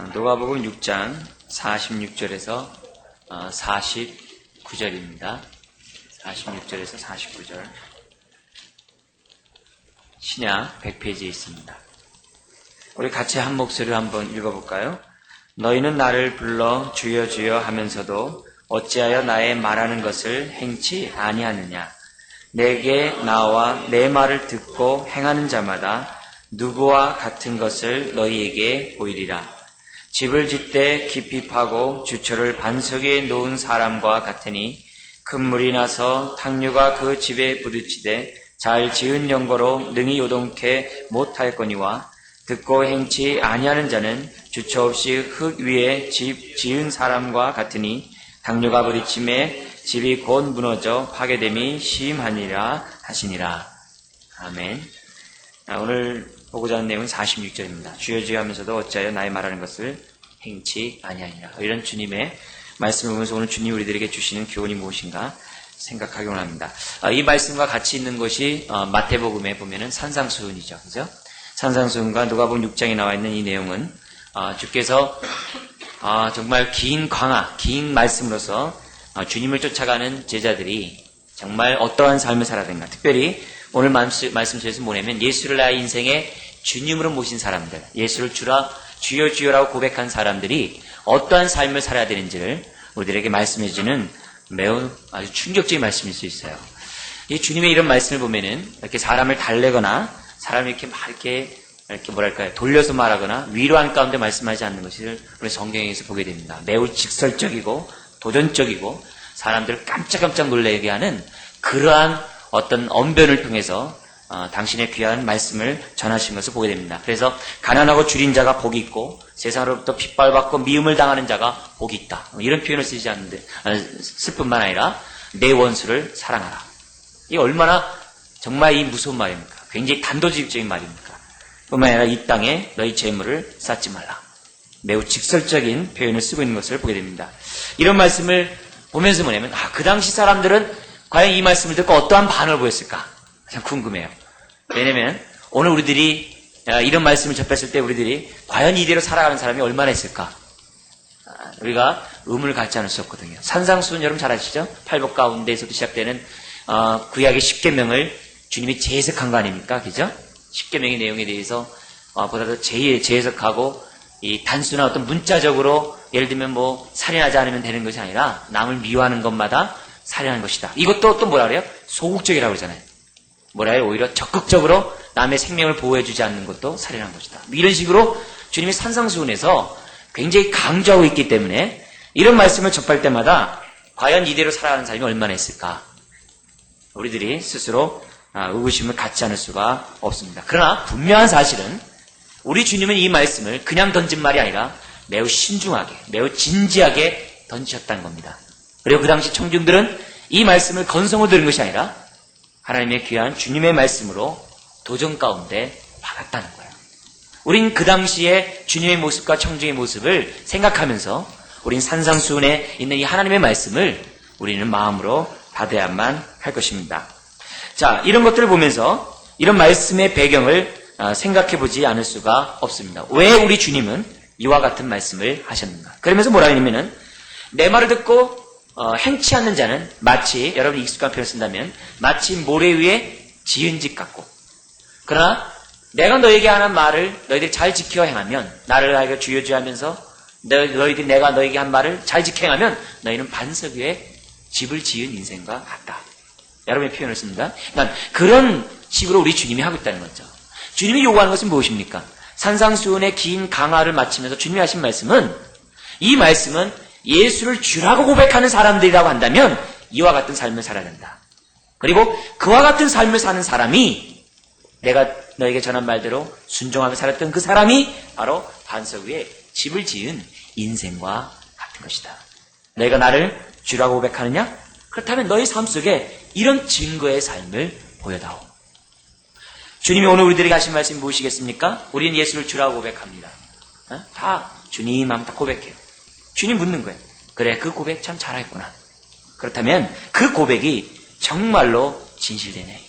누가복음 6장 46절에서 49절입니다. 46절에서 49절. 신약 100페이지에 있습니다. 우리 같이 한 목소리로 한번 읽어볼까요? 너희는 나를 불러 주여 주여 하면서도 어찌하여 나의 말하는 것을 행치 아니하느냐? 내게 나와 내 말을 듣고 행하는 자마다 누구와 같은 것을 너희에게 보이리라. 집을 짓되 깊이 파고 주초를 반석에 놓은 사람과 같으니 큰 물이 나서 탕류가 그 집에 부딪히되 잘 지은 연고로 능히 요동케 못하였거니와 듣고 행치 아니하는 자는 주초 없이 흙 위에 집 지은 사람과 같으니 탕류가 부딪힘에 집이 곧 무너져 파괴됨이 심하니라 하시니라. 아멘. 오늘 보고자 하는 내용은 46절입니다. 주여 주여 하면서도 어찌하여 나의 말하는 것을 행치 아니하니라. 이런 주님의 말씀을 보면서 오늘 주님이 우리들에게 주시는 교훈이 무엇인가 생각하기 원합니다. 이 말씀과 같이 있는 것이 마태복음에 보면은 산상수훈이죠. 그죠? 산상수훈과 누가복음 6장에 나와 있는 이 내용은 주께서 정말 긴 강화, 긴 말씀으로서 주님을 쫓아가는 제자들이 정말 어떠한 삶을 살아야 되는가. 특별히 오늘 말씀 속에서 뭐냐면 예수를 나의 인생의 주님으로 모신 사람들, 예수를 주여 주여라고 고백한 사람들이 어떠한 삶을 살아야 되는지를 우리들에게 말씀해 주는 매우 아주 충격적인 말씀일 수 있어요. 이 주님의 이런 말씀을 보면은 이렇게 사람을 달래거나 사람을 이렇게 뭐랄까요, 돌려서 말하거나 위로한 가운데 말씀하지 않는 것을 우리 성경에서 보게 됩니다. 매우 직설적이고 도전적이고 사람들을 깜짝깜짝 놀라게 하는 그러한 어떤 언변을 통해서 당신의 귀한 말씀을 전하신 것을 보게 됩니다. 그래서 가난하고 줄인 자가 복이 있고 세상으로부터 핍박받고 미움을 당하는 자가 복이 있다. 이런 표현을 쓰지 않는데 쓸 뿐만 아니라 내 원수를 사랑하라. 이 얼마나 정말 이 무서운 말입니까? 굉장히 단도직입적인 말입니까? 뿐만 아니라 이 땅에 너희 재물을 쌓지 말라. 매우 직설적인 표현을 쓰고 있는 것을 보게 됩니다. 이런 말씀을 보면서 뭐냐면 그 당시 사람들은 과연 이 말씀을 듣고 어떠한 반응을 보였을까? 참 궁금해요. 왜냐면 오늘 우리들이 이런 말씀을 접했을 때 우리들이 과연 이대로 살아가는 사람이 얼마나 있을까? 우리가 의문을 갖지 않을 수 없거든요. 산상수훈 여러분 잘 아시죠? 팔복 가운데에서도 시작되는 구약의 10계명을 주님이 재해석한 거 아닙니까? 그죠? 10계명의 내용에 대해서 보다도 재해석하고 이 단순한 어떤 문자적으로 예를 들면 뭐 살인하지 않으면 되는 것이 아니라 남을 미워하는 것마다 살인하는 것이다. 이것도 또 뭐라 그래요? 소극적이라고 그러잖아요. 뭐라 해요? 오히려 적극적으로 남의 생명을 보호해주지 않는 것도 살인하는 것이다. 이런 식으로 주님이 산상수훈에서 굉장히 강조하고 있기 때문에 이런 말씀을 접할 때마다 과연 이대로 살아가는 사람이 얼마나 있을까? 우리들이 스스로 의구심을 갖지 않을 수가 없습니다. 그러나 분명한 사실은 우리 주님은 이 말씀을 그냥 던진 말이 아니라 매우 신중하게, 매우 진지하게 던지셨다는 겁니다. 그리고 그 당시 청중들은 이 말씀을 건성으로 들은 것이 아니라 하나님의 귀한 주님의 말씀으로 도전 가운데 받았다는 거예요. 우린 그 당시에 주님의 모습과 청중의 모습을 생각하면서 우린 산상수훈에 있는 이 하나님의 말씀을 우리는 마음으로 받아야만 할 것입니다. 자, 이런 것들을 보면서 이런 말씀의 배경을 생각해보지 않을 수가 없습니다. 왜 우리 주님은 이와 같은 말씀을 하셨는가? 그러면서 뭐라 하냐면은 내 말을 듣고 행치 않는 자는 마치, 여러분이 익숙한 표현을 쓴다면 마치 모래 위에 지은 집 같고, 그러나 내가 너에게 하는 말을 너희들이 잘 지켜 행하면, 나를 나에게 주여 주여 하면서 너희들이 내가 너에게 한 말을 잘 지켜 행하면 너희는 반석 위에 집을 지은 인생과 같다. 여러분의 표현을 씁니다. 그러니까 그런 식으로 우리 주님이 하고 있다는 거죠. 주님이 요구하는 것은 무엇입니까? 산상수훈의 긴 강화를 마치면서 주님이 하신 말씀은, 이 말씀은 예수를 주라고 고백하는 사람들이라고 한다면 이와 같은 삶을 살아야 된다. 그리고 그와 같은 삶을 사는 사람이 내가 너에게 전한 말대로 순종하며 살았던 그 사람이 바로 반석 위에 집을 지은 인생과 같은 것이다. 너희가 나를 주라고 고백하느냐? 그렇다면 너희 삶 속에 이런 증거의 삶을 보여다오. 주님이 오늘 우리들에게 하신 말씀이 무엇이겠습니까? 우리는 예수를 주라고 고백합니다. 다 주님 하면 다 고백해요. 주님 묻는 거예요. 그래, 그 고백 참 잘했구나. 그렇다면 그 고백이 정말로 진실되네.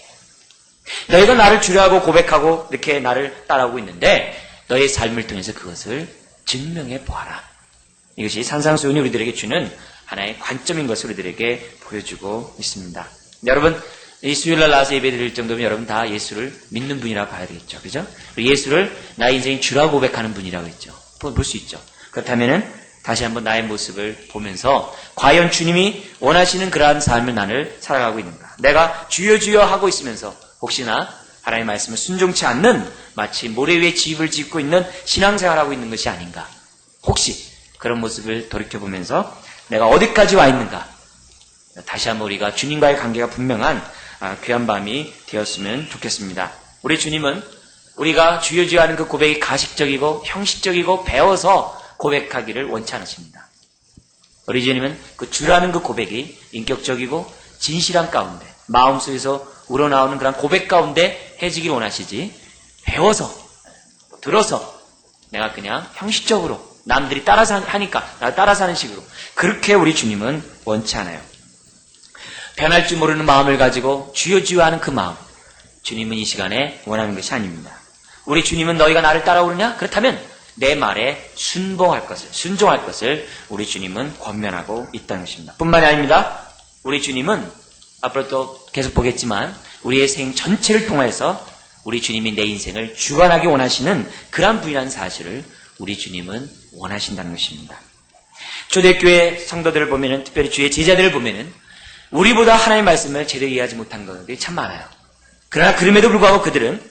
너희가 나를 주라고 고백하고 이렇게 나를 따라오고 있는데 너의 삶을 통해서 그것을 증명해 보아라. 이것이 산상수훈이 우리들에게 주는 하나의 관점인 것을 우리들에게 보여주고 있습니다. 여러분, 이 수요일날 나와서 예배 드릴 정도면 여러분 다 예수를 믿는 분이라고 봐야 되겠죠. 그죠? 예수를 나의 인생의 주라고 고백하는 분이라고 했죠. 볼 수 있죠. 그렇다면은 다시 한번 나의 모습을 보면서 과연 주님이 원하시는 그러한 삶을 나를 살아가고 있는가? 내가 주여 주여 하고 있으면서 혹시나 하나님의 말씀을 순종치 않는 마치 모래 위에 집을 짓고 있는 신앙생활하고 있는 것이 아닌가? 혹시 그런 모습을 돌이켜보면서 내가 어디까지 와 있는가? 다시 한번 우리가 주님과의 관계가 분명한 귀한 밤이 되었으면 좋겠습니다. 우리 주님은 우리가 주여 주여 하는 그 고백이 가식적이고 형식적이고 배워서 고백하기를 원치 않으십니다. 우리 주님은 그 주라는 그 고백이 인격적이고 진실한 가운데 마음속에서 우러나오는 그런 고백 가운데 해지길 원하시지 배워서 들어서 내가 그냥 형식적으로 남들이 따라서 하니까 나 따라서 하는 식으로 그렇게 우리 주님은 원치 않아요. 변할 줄 모르는 마음을 가지고 주여 주여 하는 그 마음 주님은 이 시간에 원하는 것이 아닙니다. 우리 주님은 너희가 나를 따라오느냐? 그렇다면 내 말에 순종할 것을 우리 주님은 권면하고 있다는 것입니다. 뿐만이 아닙니다. 우리 주님은 앞으로 또 계속 보겠지만 우리의 생 전체를 통해서 우리 주님이 내 인생을 주관하기 원하시는 그러한 분이라는 사실을 우리 주님은 원하신다는 것입니다. 초대교회 성도들을 보면은 특별히 주의 제자들을 보면은 우리보다 하나님의 말씀을 제대로 이해하지 못한 것들이 참 많아요. 그러나 그럼에도 불구하고 그들은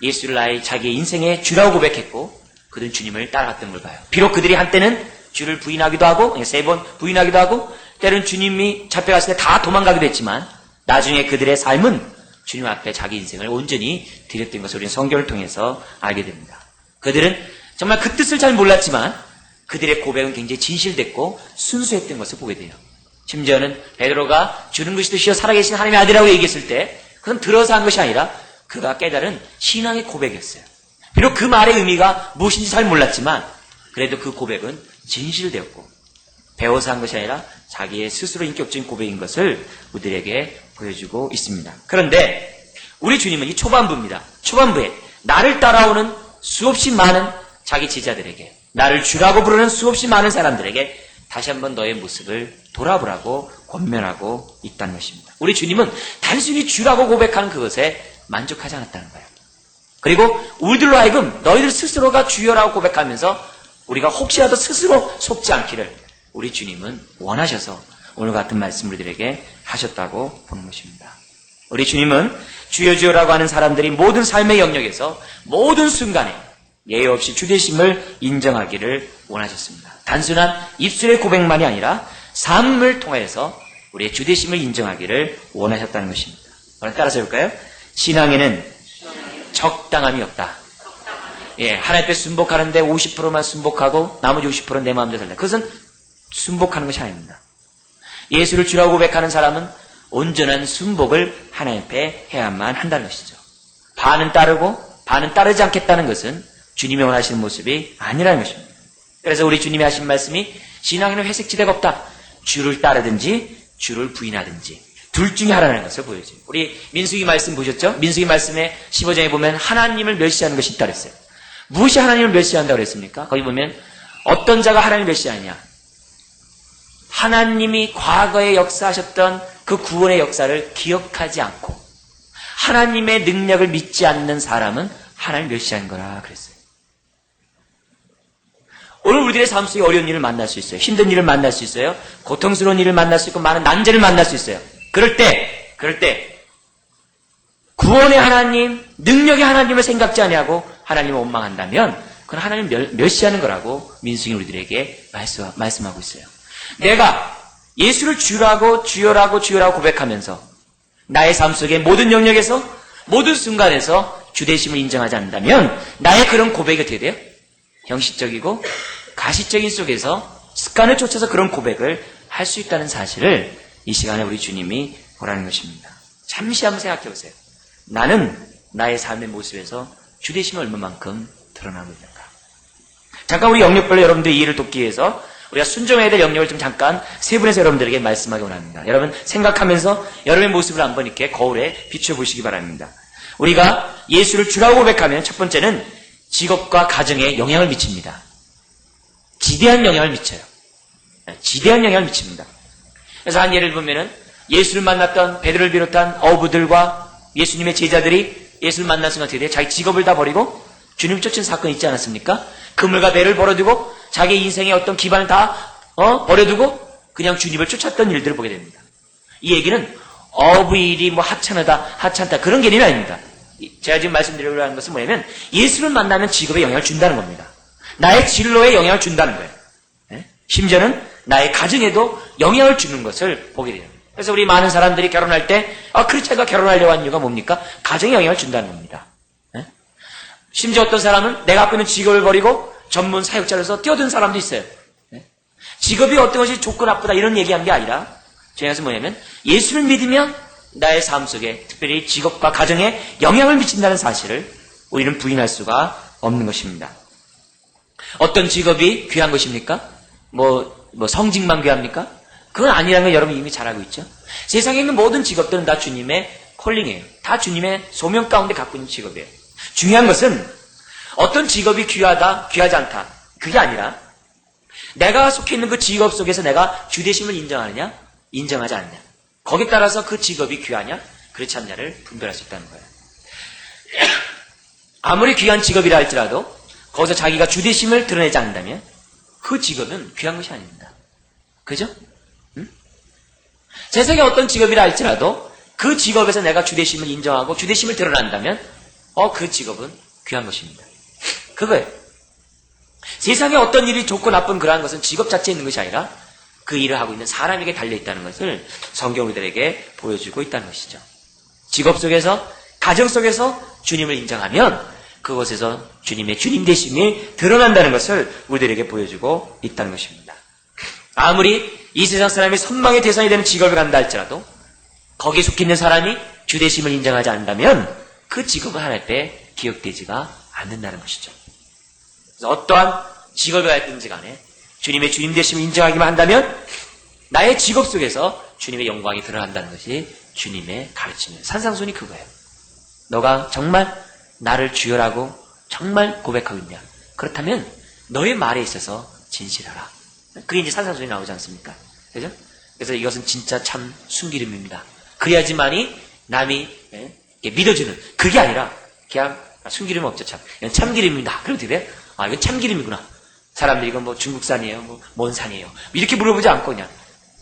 예수를 자기의 인생의 주라고 고백했고 그들은 주님을 따라갔던 걸 봐요. 비록 그들이 한때는 주를 부인하기도 하고 3번 부인하기도 하고 때로는 주님이 잡혀갔을 때 다 도망가기도 했지만 나중에 그들의 삶은 주님 앞에 자기 인생을 온전히 드렸던 것을 우리는 성경을 통해서 알게 됩니다. 그들은 정말 그 뜻을 잘 몰랐지만 그들의 고백은 굉장히 진실됐고 순수했던 것을 보게 돼요. 심지어는 베드로가 주는 것이 드시어 살아계신 하나님의 아들이라고 얘기했을 때 그건 들어서 한 것이 아니라 그가 깨달은 신앙의 고백이었어요. 비록 그 말의 의미가 무엇인지 잘 몰랐지만 그래도 그 고백은 진실되었고 배워서 한 것이 아니라 자기의 스스로 인격적인 고백인 것을 우리들에게 보여주고 있습니다. 그런데 우리 주님은 이 초반부입니다. 초반부에 나를 따라오는 수없이 많은 자기 제자들에게 나를 주라고 부르는 수없이 많은 사람들에게 다시 한번 너의 모습을 돌아보라고 권면하고 있다는 것입니다. 우리 주님은 단순히 주라고 고백하는 그것에 만족하지 않았다는 거예요. 그리고 우리들로 하여금 너희들 스스로가 주여라고 고백하면서 우리가 혹시라도 스스로 속지 않기를 우리 주님은 원하셔서 오늘 같은 말씀을 우리들에게 하셨다고 보는 것입니다. 우리 주님은 주여 주여라고 하는 사람들이 모든 삶의 영역에서 모든 순간에 예외 없이 주 되심을 인정하기를 원하셨습니다. 단순한 입술의 고백만이 아니라 삶을 통해서 우리의 주 되심을 인정하기를 원하셨다는 것입니다. 따라서 해볼까요? 신앙에는 적당함이 없다. 하나님 앞에 순복하는데 50%만 순복하고 나머지 50%는 내 마음대로 살다. 그것은 순복하는 것이 아닙니다. 예수를 주라고 고백하는 사람은 온전한 순복을 하나님 앞에 해야만 한다는 것이죠. 반은 따르고 반은 따르지 않겠다는 것은 주님이 원하시는 모습이 아니라는 것입니다. 그래서 우리 주님이 하신 말씀이 신앙에는 회색지대가 없다. 주를 따르든지 주를 부인하든지 둘 중에 하나라는 것을 보여줘요. 우리 민수기 말씀 보셨죠? 민수기 말씀의 15장에 보면 하나님을 멸시하는 것이 있다 그랬어요. 무엇이 하나님을 멸시한다고 그랬습니까? 거기 보면 어떤 자가 하나님을 멸시하냐? 하나님이 과거에 역사하셨던 그 구원의 역사를 기억하지 않고 하나님의 능력을 믿지 않는 사람은 하나님을 멸시하는 거라 그랬어요. 오늘 우리들의 삶 속에 어려운 일을 만날 수 있어요. 힘든 일을 만날 수 있어요. 고통스러운 일을 만날 수 있고 많은 난제를 만날 수 있어요. 그럴 때 구원의 하나님, 능력의 하나님을 생각지 아니하고 하나님을 원망한다면 그건 하나님을 멸시하는 거라고 민수기 우리들에게 말씀하고 있어요. 내가 예수를 주라고 주여라고 고백하면서 나의 삶 속의 모든 영역에서 모든 순간에서 주 되심을 인정하지 않는다면 나의 그런 고백이 어떻게 돼요? 형식적이고 가시적인 속에서 습관을 쫓아서 그런 고백을 할 수 있다는 사실을 이 시간에 우리 주님이 보라는 것입니다. 잠시 한번 생각해 보세요. 나는 나의 삶의 모습에서 주 되심을 얼마만큼 드러나고 있는가? 잠깐 우리 영역별로 여러분들의 이해를 돕기 위해서 우리가 순종해야 될 영역을 좀 잠깐 세 분에서 여러분들에게 말씀하기 원합니다. 여러분 생각하면서 여러분의 모습을 한번 이렇게 거울에 비춰보시기 바랍니다. 우리가 예수를 주라고 고백하면 첫 번째는 직업과 가정에 영향을 미칩니다. 지대한 영향을 미쳐요. 지대한 영향을 미칩니다. 그래서 한 예를 보면은 예수를 만났던 베드로를 비롯한 어부들과 예수님의 제자들이 예수를 만난 순간 어떻게 돼요? 자기 직업을 다 버리고 주님을 쫓은 사건이 있지 않았습니까? 그물과 배를 버려두고 자기 인생의 어떤 기반을 다 버려두고 그냥 주님을 쫓았던 일들을 보게 됩니다. 이 얘기는 어부일이 뭐 하찮다 그런 개념이 아닙니다. 제가 지금 말씀드리려고 하는 것은 뭐냐면 예수를 만나면 직업에 영향을 준다는 겁니다. 나의 진로에 영향을 준다는 거예요. 심지어는 나의 가정에도 영향을 주는 것을 보게 돼요. 그래서 우리 많은 사람들이 결혼할 때 크리스찬과 결혼하려고 하는 이유가 뭡니까? 가정에 영향을 준다는 겁니다. 심지어 어떤 사람은 내가 갖고 있는 직업을 버리고 전문 사역자로서 뛰어든 사람도 있어요. 직업이 어떤 것이 좋고 나쁘다 이런 얘기한 게 아니라 중요한 것은 뭐냐면 예수를 믿으면 나의 삶 속에 특별히 직업과 가정에 영향을 미친다는 사실을 우리는 부인할 수가 없는 것입니다. 어떤 직업이 귀한 것입니까? 뭐 성직만 귀합니까? 그건 아니라는 걸 여러분 이미 잘 알고 있죠. 세상에 있는 모든 직업들은 다 주님의 콜링이에요. 다 주님의 소명 가운데 갖고 있는 직업이에요. 중요한 것은 어떤 직업이 귀하다, 귀하지 않다. 그게 아니라 내가 속해 있는 그 직업 속에서 내가 주되심을 인정하느냐, 인정하지 않느냐. 거기에 따라서 그 직업이 귀하냐, 그렇지 않냐를 분별할 수 있다는 거예요. 아무리 귀한 직업이라 할지라도 거기서 자기가 주되심을 드러내지 않는다면 그 직업은 귀한 것이 아닙니다. 그죠? 세상에 어떤 직업이라 할지라도 그 직업에서 내가 주되심을 인정하고 주되심을 드러난다면 그 직업은 귀한 것입니다. 그거예요. 세상에 어떤 일이 좋고 나쁜 그러한 것은 직업 자체에 있는 것이 아니라 그 일을 하고 있는 사람에게 달려있다는 것을 성경 우리들에게 보여주고 있다는 것이죠. 직업 속에서 가정 속에서 주님을 인정하면 그곳에서 주님의 주님 되심이 드러난다는 것을 우리들에게 보여주고 있다는 것입니다. 아무리 이 세상 사람이 선망의 대상이 되는 직업을 갖는다 할지라도 거기에 속해 있는 사람이 주되심을 인정하지 않는다면 그 직업은 하나님 앞에 기억되지가 않는다는 것이죠. 그래서 어떠한 직업이 가있든지 간에 주님의 주님 되심을 인정하기만 한다면 나의 직업 속에서 주님의 영광이 드러난다는 것이 주님의 가르침이에요. 산상순이 그거예요. 너가 정말 나를 주여라고 정말 고백하고 있냐? 그렇다면 너의 말에 있어서 진실하라. 그게 이제 산상순이 나오지 않습니까? 그죠? 그래서 이것은 진짜 참 순기름입니다. 그래야지만이 남이 믿어주는 그게 아니라 그냥 순기름 없죠 참. 이건 참기름입니다. 그럼 어떻게 돼요? 이건 참기름이구나. 사람들이 이건 뭐 중국산이에요, 뭐 뭔 산이에요. 이렇게 물어보지 않고 그냥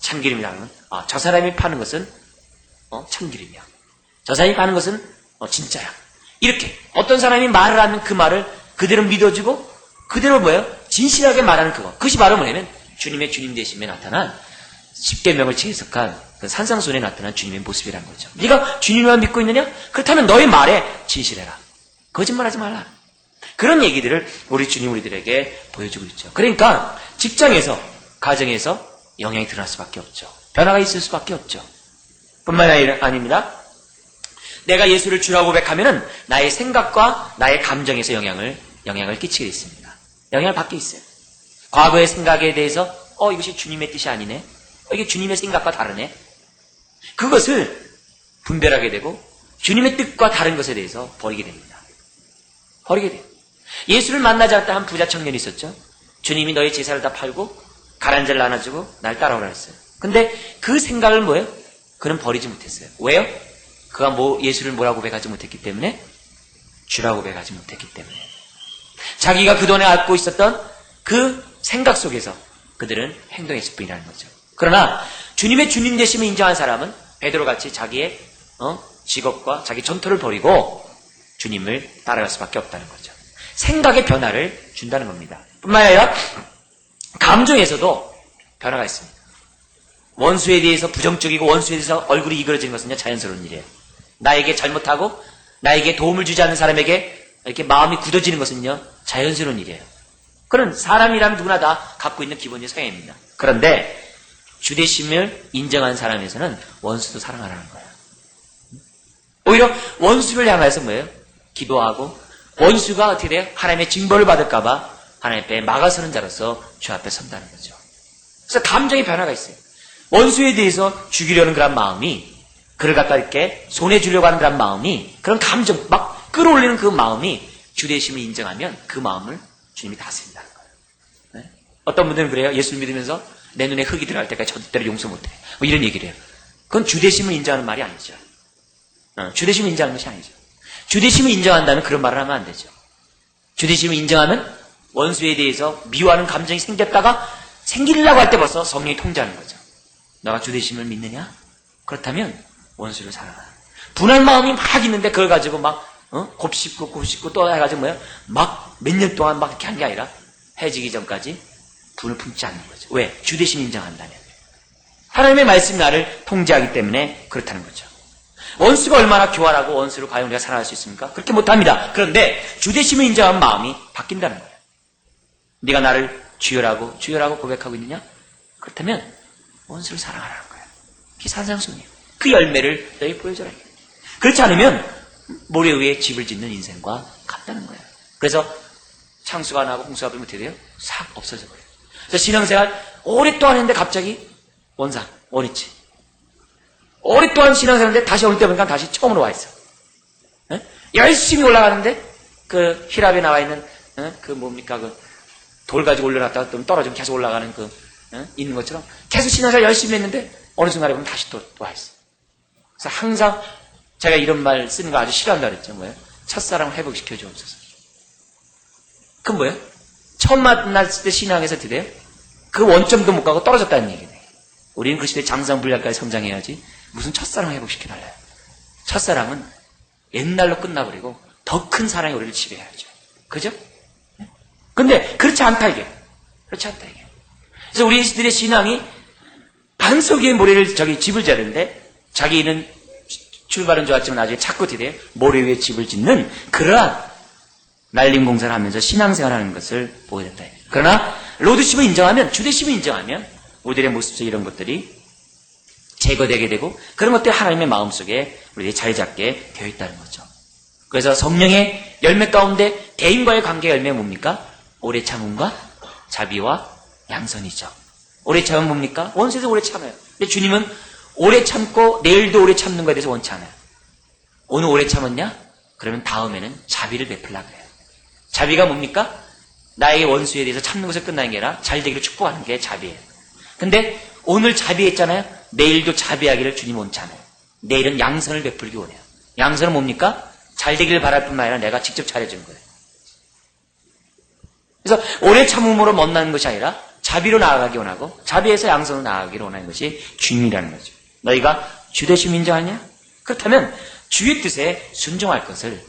참기름이라는 저 사람이 파는 것은 참기름이야. 저 사람이 파는 것은 진짜야. 이렇게 어떤 사람이 말을 하면 그 말을 그대로 믿어주고 그대로 뭐예요? 진실하게 말하는 그거. 그것이 바로 뭐냐면 주님의 주님 되심에 나타난 십계명을 채석한 그 산상순에 나타난 주님의 모습이라는 거죠. 네가 주님만 믿고 있느냐? 그렇다면 너의 말에 진실해라. 거짓말하지 말라. 그런 얘기들을 우리 주님 우리들에게 보여주고 있죠. 그러니까 직장에서 가정에서 영향이 드러날 수밖에 없죠. 변화가 있을 수밖에 없죠. 뿐만 아닙니다. 내가 예수를 주라고 고백하면은 나의 생각과 나의 감정에서 영향을 끼치게 있습니다. 영향을 받게 있어요. 과거의 생각에 대해서 이것이 주님의 뜻이 아니네. 이게 주님의 생각과 다르네. 그것을 분별하게 되고 주님의 뜻과 다른 것에 대해서 버리게 됩니다. 버리게 돼요. 예수를 만나지 않았던 한 부자 청년이 있었죠. 주님이 너의 제사를 다 팔고 가라앉은 자를 나눠주고 날 따라오라 했어요. 근데 그 생각을 뭐예요? 그는 버리지 못했어요. 왜요? 그가 예수를 뭐라고 고백하지 못했기 때문에 주라고 고백하지 못했기 때문에 자기가 그동안에 갖고 있었던 그 생각 속에서 그들은 행동했을 뿐이라는 거죠. 그러나 주님의 주님 되심을 인정한 사람은 베드로같이 자기의 직업과 자기 전토를 버리고 주님을 따라갈 수밖에 없다는 거죠. 생각의 변화를 준다는 겁니다. 뿐만 아니라 감정에서도 변화가 있습니다. 원수에 대해서 부정적이고 원수에 대해서 얼굴이 이그러지는 것은 자연스러운 일이에요. 나에게 잘못하고 나에게 도움을 주지 않는 사람에게 이렇게 마음이 굳어지는 것은요 자연스러운 일이에요. 그런 사람이라면 누구나 다 갖고 있는 기본적인 성향입니다. 그런데 주되심을 인정한 사람에서는 원수도 사랑하라는 거예요. 오히려 원수를 향해서 뭐예요? 기도하고 원수가 어떻게 돼요? 하나님의 징벌을 받을까봐 하나님 앞에 막아서는 자로서 주 앞에 선다는 거죠. 그래서 감정의 변화가 있어요. 원수에 대해서 죽이려는 그런 마음이 그를 갖다 이렇게 손해주려고 하는 그런 마음이 그런 감정 막 끌어올리는 그 마음이 주되심을 인정하면 그 마음을 주님이 다스린다는 거예요. 네? 어떤 분들은 그래요. 예수를 믿으면서 내 눈에 흙이 들어갈 때까지 절대로 용서 못해. 뭐 이런 얘기를 해요. 그건 주대심을 인정하는 말이 아니죠. 주대심을 인정하는 것이 아니죠. 주대심을 인정한다면 그런 말을 하면 안 되죠. 주대심을 인정하면 원수에 대해서 미워하는 감정이 생겼다가 생기려고 할 때 벌써 성령이 통제하는 거죠. 너가 주대심을 믿느냐? 그렇다면 원수를 사랑하라. 분한 마음이 막 있는데 그걸 가지고 막 곱씹고 또 해가지고 뭐야? 막 몇 년 동안 막 이렇게 한 게 아니라 해지기 전까지 분을 품지 않는 거죠. 왜? 주대심 인정한다면. 하나님의 말씀이 나를 통제하기 때문에 그렇다는 거죠. 원수가 얼마나 교활하고 원수를 과연 우리가 사랑할 수 있습니까? 그렇게 못합니다. 그런데 주대심을 인정한 마음이 바뀐다는 거예요. 네가 나를 주여라고 고백하고 있느냐? 그렇다면 원수를 사랑하라는 거예요. 그게 산상순이에요. 그 열매를 너희 보여줘라. 그렇지 않으면 모래 위에 집을 짓는 인생과 같다는 거예요. 그래서 창수가 나고 홍수가 불면 어떻게 돼요? 싹 없어져 버려요. 그래서 신앙생활 오랫동안 했는데 갑자기 원했지. 오랫동안 신앙생활인데 다시 어느 때 보니까 다시 처음으로 와 있어. 열심히 올라가는데 그 히랍에 나와 있는 돌 가지고 올려놨다가 또 떨어지면 계속 올라가는 있는 것처럼 계속 신앙생활 열심히 했는데 어느 순간에 보면 다시 또 와 있어. 그래서 항상 제가 이런 말 쓰는 거 아주 싫어한다 그랬죠. 뭐예요? 첫사랑 회복시켜 주옵소서. 그건 뭐예요? 처음 만났을 때 신앙에서 어떻게 돼요? 그 원점도 못 가고 떨어졌다는 얘기네. 우리는 그 시대에 장성불량까지 성장해야지 무슨 첫사랑 회복시켜달라요. 첫사랑은 옛날로 끝나버리고 더 큰 사랑이 우리를 지배해야죠. 그죠? 근데 그렇지 않다 이게. 그렇지 않다 이게. 그래서 우리들의 신앙이 반석 위에 모래를 집을 지었는데 자기는 출발은 좋았지만 나중에 자꾸 어떻게 돼요? 모래 위에 집을 짓는 그러한 날림 공사를 하면서 신앙생활하는 것을 보게 된다. 그러나 로드심을 인정하면, 주대심을 인정하면 우리들의 모습 속 이런 것들이 제거되게 되고 그런 것들이 하나님의 마음속에 우리들이 자리 잡게 되어 있다는 거죠. 그래서 성령의 열매 가운데 대인과의 관계 열매가 뭡니까? 오래 참음과 자비와 양선이죠. 오래 참으면 뭡니까? 원수에서 오래 참아요. 근데 주님은 오래 참고 내일도 오래 참는 것에 대해서 원치 않아요. 오늘 오래 참았냐? 그러면 다음에는 자비를 베풀라고 해요. 자비가 뭡니까? 나의 원수에 대해서 참는 것에 끝나는 게 아니라 잘 되기를 축복하는 게 자비예요. 근데 오늘 자비했잖아요. 내일도 자비하기를 주님 원치 않아요. 내일은 양선을 베풀기 원해요. 양선은 뭡니까? 잘 되기를 바랄 뿐만 아니라 내가 직접 잘해주는 거예요. 그래서 오래 참음으로 못나는 것이 아니라 자비로 나아가기 원하고 자비에서 양선으로 나아가기를 원하는 것이 주님이라는 거죠. 너희가 주대심 인정하냐? 그렇다면 주의 뜻에 순종할 것을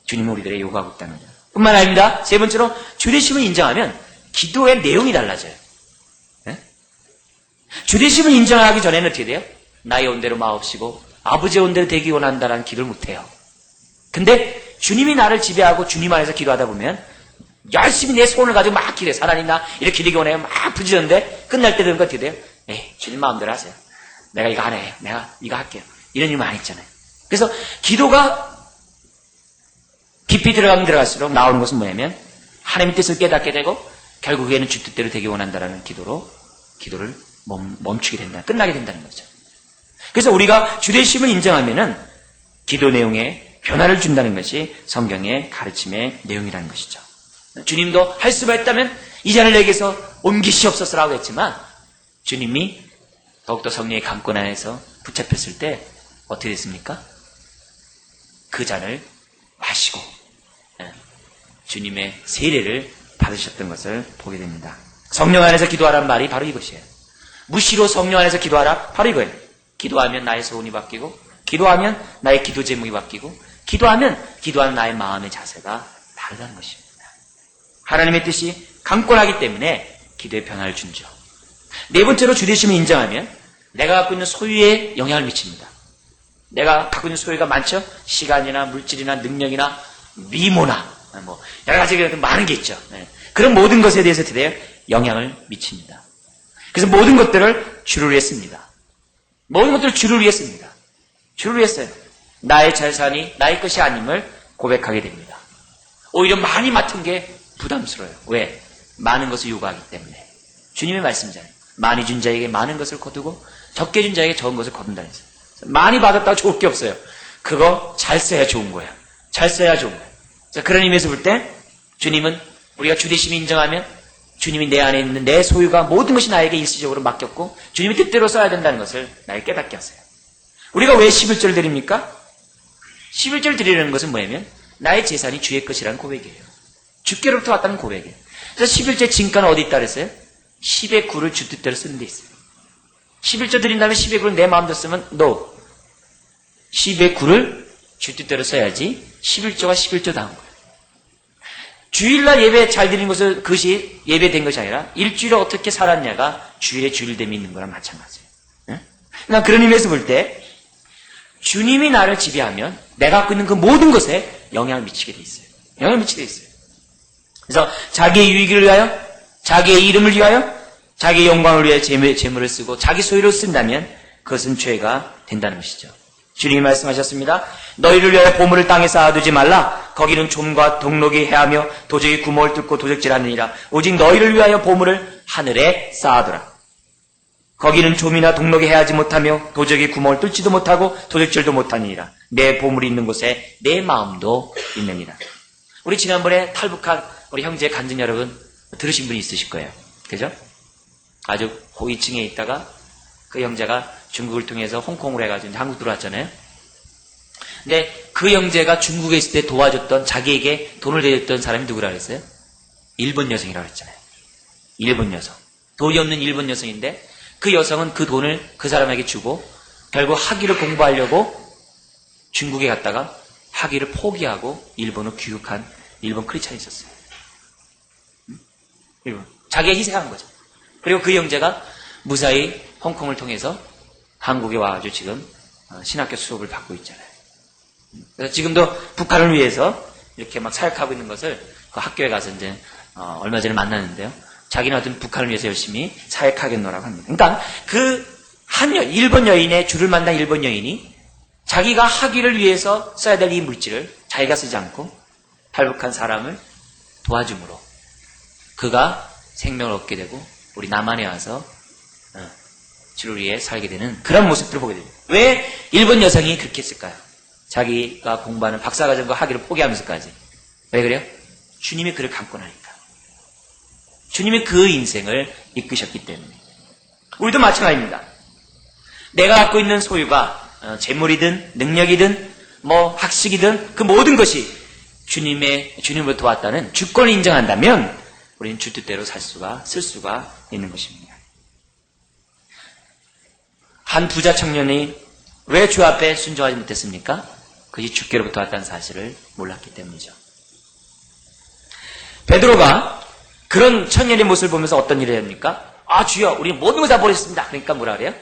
주님은 우리들에게 요구하고 있다는 거예요. 뿐만 아닙니다. 세 번째로 주대심을 인정하면 기도의 내용이 달라져요. 네? 주대심을 인정하기 전에는 어떻게 돼요? 나의 온대로 마옵시고 아버지의 온대로 되기 원한다라는 기도를 못해요. 근데 주님이 나를 지배하고 주님 안에서 기도하다 보면 열심히 내 손을 가지고 막 기도해. 하나님 나 이렇게 기도기 원해요. 막 부지런데 끝날 때 되는 거 어떻게 돼요? 에이 주님 마음대로 하세요. 내가 이거 안 해요. 내가 이거 할게요. 이런 일만 안 했잖아요. 그래서 기도가 깊이 들어가면 들어갈수록 나오는 것은 뭐냐면 하나님의 뜻을 깨닫게 되고 결국에는 주 뜻대로 되기 원한다라는 기도를 멈추게 된다. 끝나게 된다는 거죠. 그래서 우리가 주대심을 인정하면은 기도 내용에 변화를 준다는 것이 성경의 가르침의 내용이라는 것이죠. 주님도 할 수만 있다면 이 잔을 내게서 옮기시옵소서라고 했지만 주님이 더욱더 성령의 감권 안에서 붙잡혔을 때 어떻게 됐습니까? 그 잔을 마시고 주님의 세례를 받으셨던 것을 보게 됩니다. 성령 안에서 기도하라는 말이 바로 이것이에요. 무시로 성령 안에서 기도하라 바로 이거예요. 기도하면 나의 소원이 바뀌고 기도하면 나의 기도 제목이 바뀌고 기도하면 기도하는 나의 마음의 자세가 다르다는 것입니다. 하나님의 뜻이 강권하기 때문에 기도에 변화를 준죠. 네 번째로 주대심을 인정하면 내가 갖고 있는 소유에 영향을 미칩니다. 내가 갖고 있는 소유가 많죠? 시간이나 물질이나 능력이나 미모나 여러 가지 많은 게 있죠. 그런 모든 것에 대해서 대대요 영향을 미칩니다. 그래서 모든 것들을 주를 위해 씁니다. 모든 것들을 주를 위해 씁니다. 주를 위해 써요. 나의 재산이 나의 것이 아님을 고백하게 됩니다. 오히려 많이 맡은 게 부담스러워요. 왜? 많은 것을 요구하기 때문에. 주님의 말씀이잖아요. 많이 준 자에게 많은 것을 거두고 적게 준 자에게 적은 것을 거둔다는 거예요. 많이 받았다고 좋을 게 없어요. 그거 잘 써야 좋은 거야. 잘 써야 좋은 거야. 그런 의미에서 볼 때 주님은 우리가 주대심을 인정하면 주님이 내 안에 있는 내 소유가 모든 것이 나에게 일시적으로 맡겼고 주님이 뜻대로 써야 된다는 것을 나에게 깨닫게 하세요. 우리가 왜 11절을 드립니까? 11절 드리려는 것은 뭐냐면 나의 재산이 주의 것이라는 고백이에요. 주께로부터 왔다는 고백이에요. 그래서 11절 진가는 어디 있다 그랬어요? 10의 9를 주 뜻대로 쓰는 데 있어요. 11절 드린 다음에 10의 9를 내 마음대로 쓰면 no. 10의 9를 주 뜻대로 써야지 11조가 11조다운 거예요. 주일날 예배 잘 드리는 것은 그것이 예배된 것이 아니라 일주일에 어떻게 살았냐가 주일에 주일됨이 있는 거랑 마찬가지예요. 그러니까 그런 의미에서 볼 때 주님이 나를 지배하면 내가 갖고 있는 그 모든 것에 영향을 미치게 돼 있어요. 영향을 미치게 돼 있어요. 그래서 자기의 유익을 위하여, 자기의 이름을 위하여, 자기의 영광을 위해 재물을 쓰고 자기 소유를 쓴다면 그것은 죄가 된다는 것이죠. 주님이 말씀하셨습니다. 너희를 위하여 보물을 땅에 쌓아두지 말라. 거기는 좀과 동록이 해하며 도적이 구멍을 뚫고 도적질하느니라. 오직 너희를 위하여 보물을 하늘에 쌓아두라. 거기는 좀이나 동록이 해하지 못하며 도적이 구멍을 뚫지도 못하고 도적질도 못하느니라. 내 보물이 있는 곳에 내 마음도 있느니라. 우리 지난번에 탈북한 우리 형제 간증 여러분 들으신 분이 있으실 거예요. 그죠? 아주 고위층에 있다가 그 형제가 중국을 통해서 홍콩으로 해가지고 이제 한국 들어왔잖아요. 근데 그 형제가 중국에 있을 때 도와줬던, 자기에게 돈을 대줬던 사람이 누구라 그랬어요? 일본 여성이라고 그랬잖아요. 일본 여성. 돈이 없는 일본 여성인데 그 여성은 그 돈을 그 사람에게 주고 결국 학위를 공부하려고 중국에 갔다가 학위를 포기하고 일본으로 귀국한 일본 크리스찬이 있었어요. 일본. 자기가 희생한 거죠. 그리고 그 형제가 무사히 홍콩을 통해서 한국에 와가지고 지금 신학교 수업을 받고 있잖아요. 그래서 지금도 북한을 위해서 이렇게 막 사역하고 있는 것을 그 학교에 가서 이제 얼마 전에 만났는데요. 자기는 어떤 북한을 위해서 열심히 사역하겠노라고 합니다. 그러니까 그 일본 여인의 줄을 만난 일본 여인이 자기가 학위를 위해서 써야 될 이 물질을 자기가 쓰지 않고 탈북한 사람을 도와줌으로 그가 생명을 얻게 되고 우리 남한에 와서 주를 위해 살게 되는 그런 모습들을 보게 됩니다. 왜 일본 여성이 그렇게 했을까요? 자기가 공부하는 박사과정과 학위를 포기하면서까지. 왜 그래요? 주님이 그를 감고 나니까. 주님이 그 인생을 이끄셨기 때문에. 우리도 마찬가지입니다. 내가 갖고 있는 소유가 재물이든 능력이든 뭐 학식이든 그 모든 것이 주님으로부터 왔다는 주권을 인정한다면 우리는 주 뜻대로 쓸 수가 있는 것입니다. 한 부자 청년이 왜 주 앞에 순종하지 못했습니까? 그것이 주께로부터 왔다는 사실을 몰랐기 때문이죠. 베드로가 그런 청년의 모습을 보면서 어떤 일을 합니까? 아 주여 우리 모든 걸 다 버렸습니다. 그러니까 뭐라 그래요?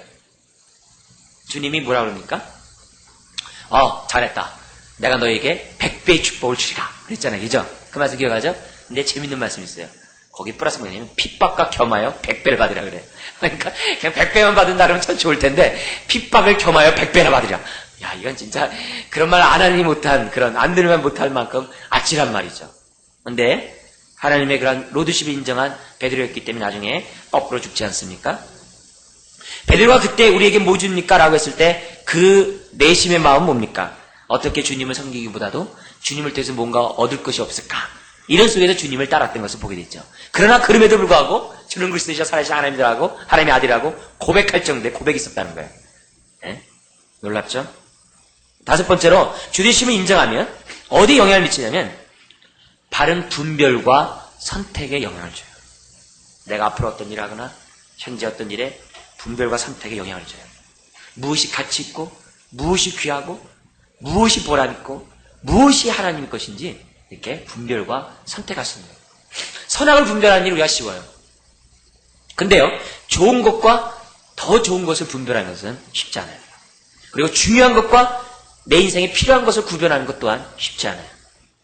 주님이 뭐라 그럽니까? 잘했다. 내가 너에게 100배의 축복을 주리라. 그랬잖아요. 그죠? 그 말씀 기억하죠? 근데 재밌는 말씀이 있어요. 거기 플러스 뭐냐면 핍박과 겸하여 100배를 받으라 그래요. 그러니까 그냥 100배만 받은다 그러면 참 좋을 텐데 핍박을 겸하여 100배나 받으라. 야 이건 진짜 그런 말 안 하니 못한 그런 안 들으면 못할 만큼 아찔한 말이죠. 근데 하나님의 그런 로드십을 인정한 베드로였기 때문에 나중에 거꾸로 죽지 않습니까? 베드로가 그때 우리에게 뭐 줍니까? 라고 했을 때 그 내심의 마음은 뭡니까? 어떻게 주님을 섬기기보다도 주님을 통해서 뭔가 얻을 것이 없을까? 이런 속에서 주님을 따랐던 것을 보게 됐죠. 그러나 그럼에도 불구하고 주는 그리스도이시여 살아계신 하나님이라고 하나님의 아들이라고 고백할 정도의 고백이 있었다는 거예요. 네? 놀랍죠? 다섯 번째로 주되심을 인정하면 어디에 영향을 미치냐면 바른 분별과 선택에 영향을 줘요. 내가 앞으로 어떤 일을 하거나 현재 어떤 일에 분별과 선택에 영향을 줘요. 무엇이 가치 있고 무엇이 귀하고 무엇이 보람 있고 무엇이 하나님의 것인지 이렇게 분별과 선택할 수 있는 거예요. 선악을 분별하는 일이 우리가 쉬워요. 근데요, 좋은 것과 더 좋은 것을 분별하는 것은 쉽지 않아요. 그리고 중요한 것과 내 인생에 필요한 것을 구별하는 것 또한 쉽지 않아요.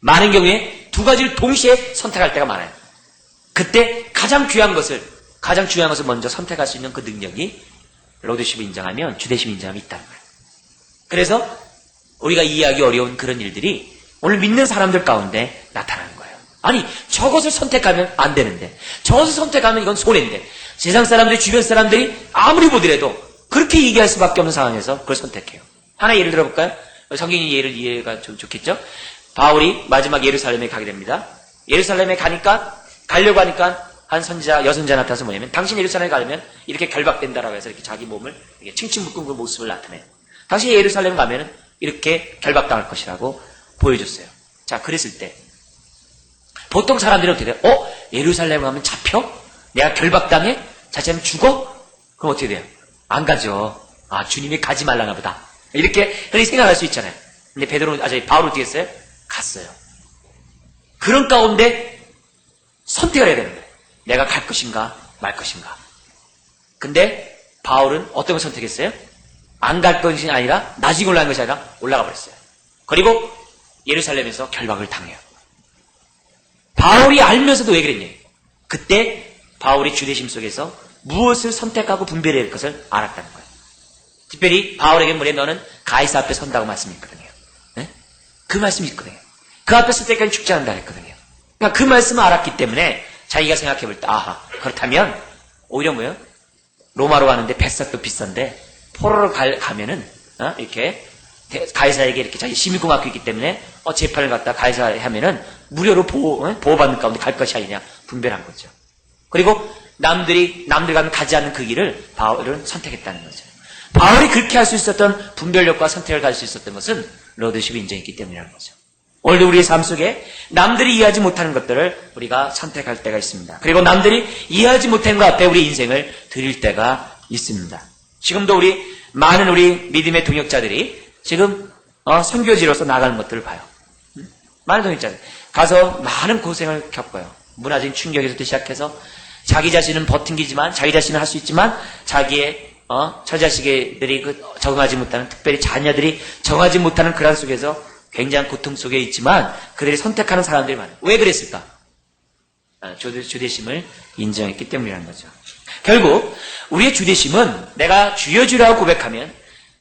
많은 경우에 두 가지를 동시에 선택할 때가 많아요. 그때 가장 중요한 것을 먼저 선택할 수 있는 그 능력이 로드십을 인정하면, 주대심을 인정하면 있다는 거예요. 그래서 우리가 이해하기 어려운 그런 일들이 오늘 믿는 사람들 가운데 나타나는 거예요. 아니, 저것을 선택하면 안 되는데, 저것을 선택하면 이건 손해인데, 세상 사람들이, 주변 사람들이 아무리 보더라도 그렇게 얘기할 수밖에 없는 상황에서 그걸 선택해요. 하나 예를 들어볼까요? 성경이 예를 이해가 좀 좋겠죠? 바울이 마지막 예루살렘에 가게 됩니다. 예루살렘에 가려고 하니까 한 선지자, 여선자 나타나서 뭐냐면, 당신 예루살렘에 가려면 이렇게 결박된다라고 해서 이렇게 자기 몸을 이렇게 칭칭 묶은 그 모습을 나타내요. 당신이 예루살렘 가면은 이렇게 결박당할 것이라고 보여줬어요. 자, 그랬을 때, 보통 사람들이 어떻게 돼요? 예루살렘 가면 잡혀? 내가 결박당해? 자칫하면 죽어? 그럼 어떻게 돼요? 안 가죠. 아, 주님이 가지 말라나 보다. 이렇게 흔히 생각할 수 있잖아요. 근데 바울은 어떻게 했어요? 갔어요. 그런 가운데 선택을 해야 되는 거예요. 내가 갈 것인가, 말 것인가. 근데 바울은 어떤 걸 선택했어요? 안 갈 것이 아니라, 나중에 올라간 것이 아니라 올라가 버렸어요. 그리고 예루살렘에서 결박을 당해요. 바울이 알면서도 왜 그랬냐? 그때 바울이 주대심 속에서 무엇을 선택하고 분별해야 할 것을 알았다는 거예요. 특별히 바울에게 뭐래? 너는 가이사 앞에 선다고 말씀했거든요. 네? 그 말씀이 있거든요. 그 앞에 설 때까지 죽지 않는다 했거든요. 그러니까 그 말씀을 알았기 때문에 자기가 생각해 볼 때, 아하, 그렇다면 오히려 뭐예요? 로마로 가는데 뱃삭도 비싼데 포로로 가면은 이렇게 가이사에게 이렇게 자기 시민공학교 있기 때문에 재판을 갖다 가이사에 하면은 무료로 보호받는 가운데 갈 것이 아니냐 분별한 거죠. 그리고 남들이 가면 가지 않는 그 길을 바울은 선택했다는 거죠. 바울이 그렇게 할 수 있었던 분별력과 선택을 가질 수 있었던 것은 러드십이 인정했기 때문이라는 거죠. 오늘도 우리의 삶 속에 남들이 이해하지 못하는 것들을 우리가 선택할 때가 있습니다. 그리고 남들이 이해하지 못한 것 앞에 우리 인생을 드릴 때가 있습니다. 지금도 많은 우리 믿음의 동역자들이 지금 선교지로서 나가는 것들을 봐요. 많은 동역자들 가서 많은 고생을 겪어요. 문화적인 충격에서부터 시작해서 자기 자신은 버팅기지만 자기 자신은 할 수 있지만 자기의 처자식들이 적응하지 못하는, 특별히 자녀들이 정하지 못하는 그런 속에서 굉장한 고통 속에 있지만 그들이 선택하는 사람들이 많아요. 왜 그랬을까? 주대심을 인정했기 때문이라는 거죠. 결국 우리의 주대심은 내가 주여 주라고 고백하면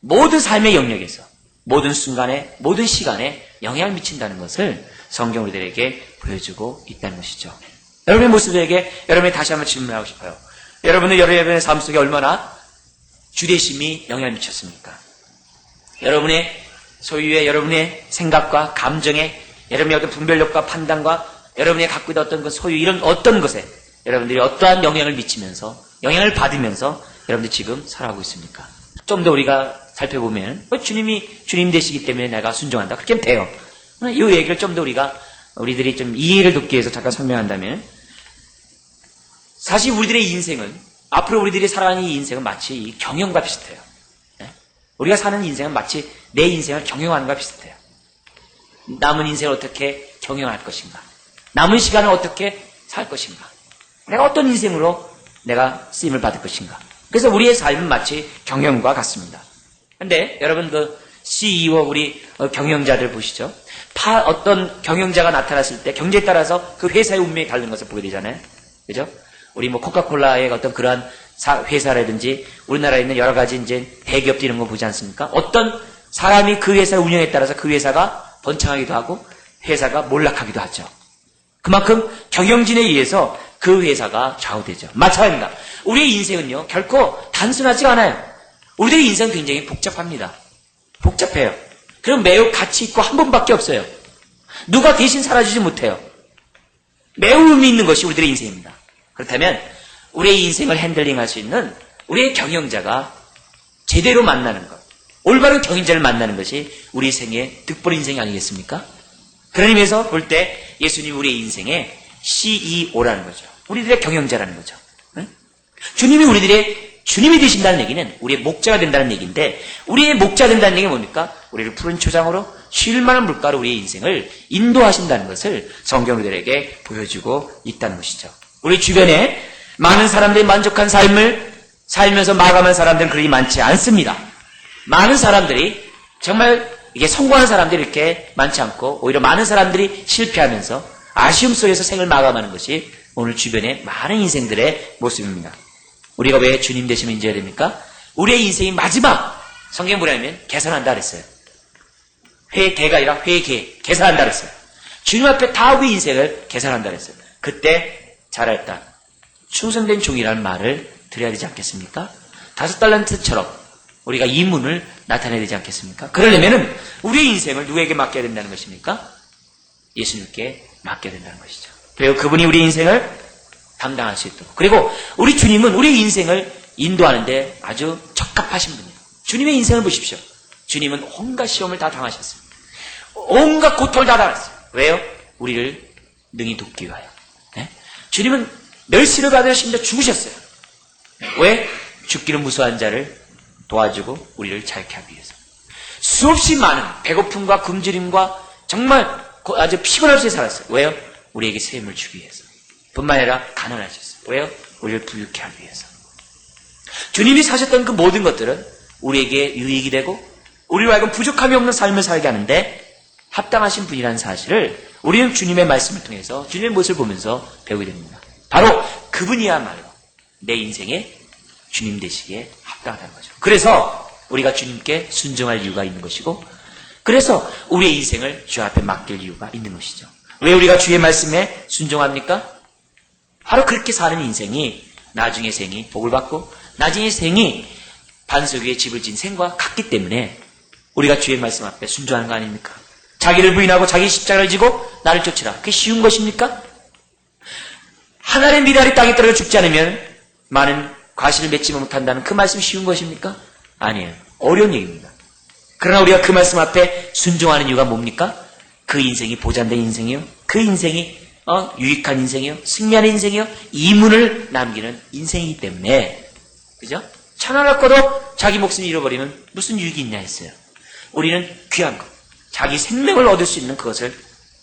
모든 삶의 영역에서 모든 순간에 모든 시간에 영향을 미친다는 것을 성경 우리들에게 보여주고 있다는 것이죠. 여러분의 모습에게 여러분이 다시 한번 질문하고 싶어요. 여러분은 여러분의 삶 속에 얼마나 주대심이 영향을 미쳤습니까? 여러분의 소유의 여러분의 생각과 감정에, 여러분의 어떤 분별력과 판단과 여러분이 갖고 있던 어떤 그 소유, 이런 어떤 것에 여러분들이 어떠한 영향을 미치면서, 영향을 받으면서 여러분들이 지금 살아가고 있습니까? 좀 더 우리가 살펴보면, 주님이 주님 되시기 때문에 내가 순종한다. 그렇게 하면 돼요. 이 얘기를 좀 더 우리들이 좀 이해를 돕기 위해서 잠깐 설명한다면, 사실 우리들의 인생은, 앞으로 우리들이 살아가는 이 인생은 마치 이 경영과 비슷해요. 우리가 사는 인생은 마치 내 인생을 경영하는 것과 비슷해요. 남은 인생을 어떻게 경영할 것인가? 남은 시간을 어떻게 살 것인가? 내가 어떤 인생으로 내가 쓰임을 받을 것인가? 그래서 우리의 삶은 마치 경영과 같습니다. 근데 여러분 CEO 우리 경영자들 보시죠. 어떤 경영자가 나타났을 때 경제에 따라서 그 회사의 운명이 다른 것을 보게 되잖아요. 그죠? 우리 코카콜라의 어떤 그러한 회사라든지 우리나라에 있는 여러 가지 이제 대기업들 이런 거 보지 않습니까? 어떤 사람이 그 회사의 운영에 따라서 그 회사가 번창하기도 하고 회사가 몰락하기도 하죠. 그만큼 경영진에 의해서 그 회사가 좌우되죠. 마찬가지입니다. 우리의 인생은요 결코 단순하지 않아요. 우리들의 인생은 굉장히 복잡합니다. 복잡해요. 그럼 매우 가치 있고 한 번밖에 없어요. 누가 대신 살아주지 못해요. 매우 의미 있는 것이 우리들의 인생입니다. 그렇다면 우리의 인생을 핸들링할 수 있는 우리의 경영자가 제대로 만나는 것, 올바른 경영자를 만나는 것이 우리 생의 득볼 인생이 아니겠습니까? 그런 의미에서 볼 때 예수님이 우리의 인생의 CEO라는 거죠. 우리들의 경영자라는 거죠. 응? 주님이 되신다는 얘기는 우리의 목자가 된다는 얘기인데, 우리의 목자 된다는 얘기는 뭡니까? 우리를 푸른 초장으로 쉴만한 물가로 우리의 인생을 인도하신다는 것을 성경 우리들에게 보여주고 있다는 것이죠. 우리 주변에 많은 사람들이 만족한 삶을 살면서 마감한 사람들은 그리 많지 않습니다. 많은 사람들이 정말 이게 성공하는 사람들이 이렇게 많지 않고 오히려 많은 사람들이 실패하면서 아쉬움 속에서 생을 마감하는 것이 오늘 주변의 많은 인생들의 모습입니다. 우리가 왜 주님 되시면 인정해야 됩니까? 우리의 인생이 마지막, 성경에 뭐냐면 개선한다 그랬어요. 회개가 아니라 개선한다 그랬어요. 주님 앞에 다 우리 인생을 개선한다 그랬어요. 그때 잘했다, 충성된 종이라는 말을 드려야 되지 않겠습니까? 5달란트처럼 우리가 이문을 나타내야 되지 않겠습니까? 그러려면은 우리의 인생을 누구에게 맡겨야 된다는 것입니까? 예수님께 맡겨야 된다는 것이죠. 그리고 그분이 우리 인생을 감당할 수 있도록. 그리고 우리 주님은 우리의 인생을 인도하는데 아주 적합하신 분이에요. 주님의 인생을 보십시오. 주님은 온갖 시험을 다 당하셨어요. 온갖 고통을 다 당했어요. 왜요? 우리를 능히 돕기 위하여. 네? 주님은 멸시를 받으시는데 죽으셨어요. 왜? 죽기를 무서워한 자를 도와주고 우리를 자유케 하기 위해서. 수없이 많은 배고픔과 굶주림과 정말 아주 피곤할 수 살았어요. 왜요? 우리에게 셈을 주기 위해서. 뿐만 아니라 가난하셨어요. 왜요? 우리를 부유케 하기 위해서. 주님이 사셨던 그 모든 것들은 우리에게 유익이 되고 우리로 하여금 부족함이 없는 삶을 살게 하는데 합당하신 분이라는 사실을 우리는 주님의 말씀을 통해서 주님의 모습을 보면서 배우게 됩니다. 바로 그분이야말로 내 인생의 주님 되시기에 합당하다는 거죠. 그래서 우리가 주님께 순종할 이유가 있는 것이고, 그래서 우리의 인생을 주 앞에 맡길 이유가 있는 것이죠. 왜 우리가 주의 말씀에 순종합니까? 바로 그렇게 사는 인생이 나중의 생이 복을 받고 나중의 생이 반석 위에 집을 진 생과 같기 때문에 우리가 주의 말씀 앞에 순종하는 거 아닙니까? 자기를 부인하고 자기 십자가를 지고 나를 쫓으라. 그게 쉬운 것입니까? 하나의 미랄이 땅에 떨어져 죽지 않으면 많은 과실을 맺지 못한다는 그 말씀이 쉬운 것입니까? 아니에요. 어려운 얘기입니다. 그러나 우리가 그 말씀 앞에 순종하는 이유가 뭡니까? 그 인생이 보장된 인생이요. 그 인생이 유익한 인생이요. 승리하는 인생이요. 이문을 남기는 인생이기 때문에, 그죠? 천하를 얻고도 자기 목숨을 잃어버리면 무슨 유익이 있냐 했어요. 우리는 귀한 것, 자기 생명을 얻을 수 있는 그것을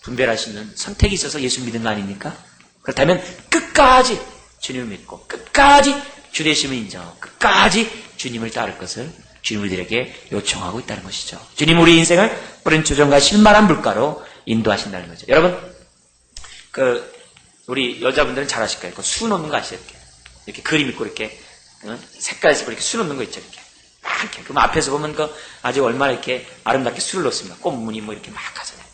분별할 수 있는 선택이 있어서 예수 믿은 거 아닙니까? 그렇다면 끝까지 주님을 믿고 끝까지 주되심을 인정하고 끝까지 주님을 따를 것을 주님 우리들에게 요청하고 있다는 것이죠. 주님 우리 인생을 뿌린 조정과 실만한 물가로 인도하신다는 거죠. 여러분, 우리 여자분들은 잘 아실 거예요. 수 놓는 거 아시죠? 이렇게 그림 있고 이렇게 색깔에서 이렇게 수 놓는 거 있죠. 이렇게. 그럼 앞에서 보면 아주 얼마나 이렇게 아름답게 수를 놓습니다. 꽃무늬 뭐 이렇게 막 하잖아요.